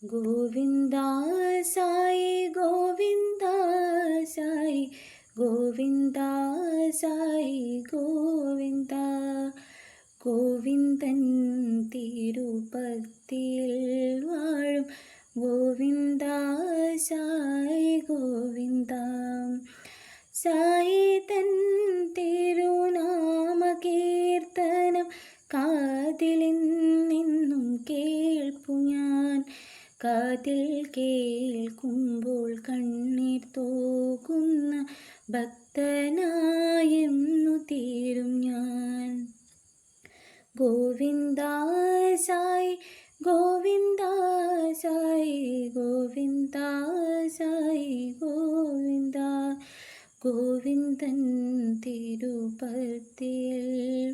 ഗോവിന്ദ സായി ഗോവിന്ദ സായി ഗോവിന്ദ സായി ഗോവിന്ദ ഗോവിന്ദൻ തിരുപ്പത്തിൽ വാഴും ഗോവിന്ദ സായി ഗോവിന്ദ സായി തൻ തിരുനാമ കീർത്തനം കാതിലെന്നും കേൾപ്പു ഞാൻ. കാതിൽ കേൾക്കുമ്പോൾ കണ്ണീർ തോകുന്ന ഭക്തനായെന്നു തീരും ഞാൻ. ഗോവിന്ദ സായി ഗോവിന്ദ സായി ഗോവിന്ദ സായി ഗോവിന്ദ ഗോവിന്ദൻ തിരുപ്പത്തിൽ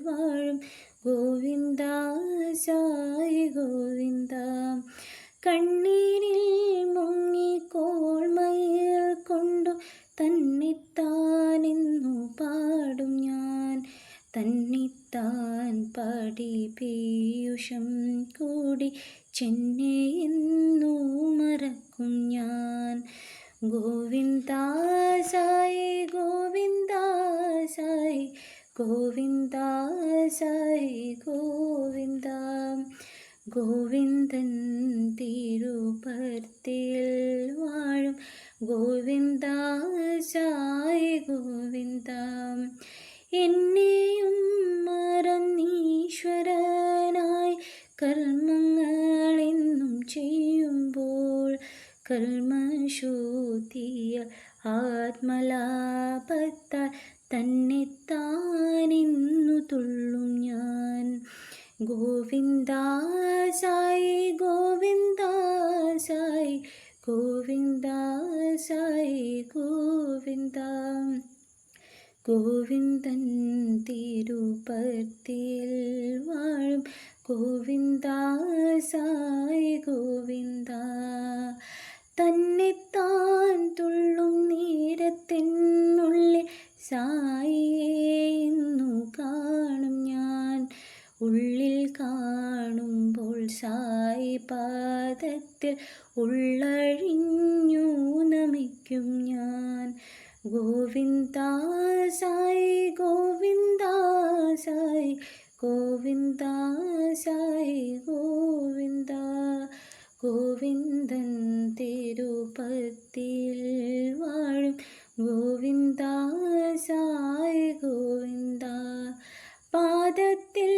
വാഴും ഗോവിന്ദ സായി ഗോവിന്ദ. കണ്ണീരിൽ മുങ്ങിക്കോൾമയിൽ കൊണ്ടു തന്നിത്താനെന്നു പാടും ഞാൻ. തന്നിത്താൻ പാടി പീയൂഷം കൂടി ചെന്നൈയെന്നു മറക്കും ഞാൻ. ഗോവിന്ദ സായി ഗോവിന്ദ സായി ഗോവിന്ദ സായി ഗോവിന്ദ ഗോവിന്ദൻ തിരുപ്പത്തിൽ വാഴും ഗോവിന്ദ സായി ഗോവിന്ദ. എന്നെയും മറന്നീശ്വരനായി കർമ്മങ്ങളെന്നും ചെയ്യുമ്പോൾ കർമ്മശുദ്ധിയ ആത്മലാഭത്താൽ തന്നെത്താനെന്നു തുള്ളും ഞാൻ. ഗോവിന്ദ സായി ഗോവിന്ദ സായി ഗോവിന്ദ സായി ഗോവിന്ദ ഗോവിന്ദൻ തിരുപ്പത്തിൽ വാഴും ഗോവിന്ദ സായി ഗോവിന്ദ. തന്നെത്താൻ തുള്ളും നേരത്തിനുള്ളിൽ സായിയെന്നു കാണും ഞാൻ. ഉള്ളിൽ കാണുമ്പോൾ സായി പാദത്തിൽ ഉള്ളഴിഞ്ഞു നമിക്കും ഞാൻ. ഗോവിന്ദ സായി ഗോവിന്ദ സായി ഗോവിന്ദ സായി ഗോവിന്ദ ഗോവിന്ദൻ തിരുപ്പത്തിൽ വാഴും ഗോവിന്ദ സായി ഗോവിന്ദ. പാദത്തിൽ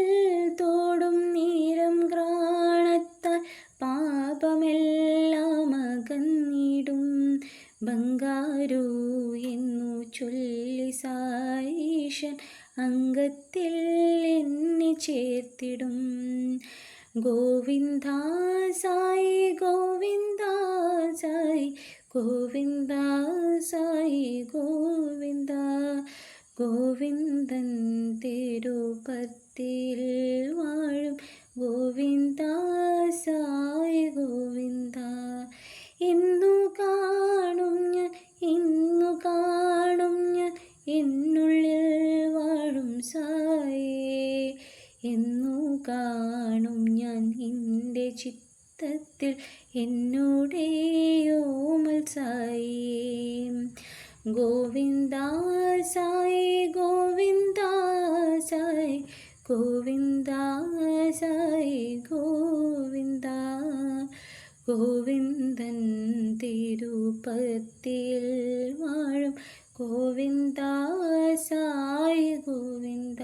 തോടും നീരം ഘ്രാണത്താൽ പാപമെല്ലാം അകന്നിടും. ബംഗാരു എന്നു ചൊല്ലി സായീശൻ അംഗത്തിൽ എന്നെ ചേർത്തിടും. ഗോവിന്ദ സായി ഗോവിന്ദ സായി ഗോവിന്ദ സായി ഗോവിന്ദ ഗോവിന്ദൻ തിരുപ്പത്തിൽ വാഴും ഗോവിന്ദ സായി ഗോവിന്ദ. ഇന്നു കാണും ഞാൻ ഇന്നു കാണും ഞാൻ എന്നുള്ളിൽ വാഴും സായേ. എന്നു കാണും ഞാൻ എൻ്റെ ചിത്തത്തിൽ എന്നോടേ ഓമൽ സായേ. ഗോവിന്ദ സായി ഗോവിന്ദ സായി ഗോവിന്ദ സായി ഗോവിന്ദ ഗോവിന്ദൻ തിരുപ്പത്തിൽ വാഴും ഗോവിന്ദ സായി ഗോവിന്ദ.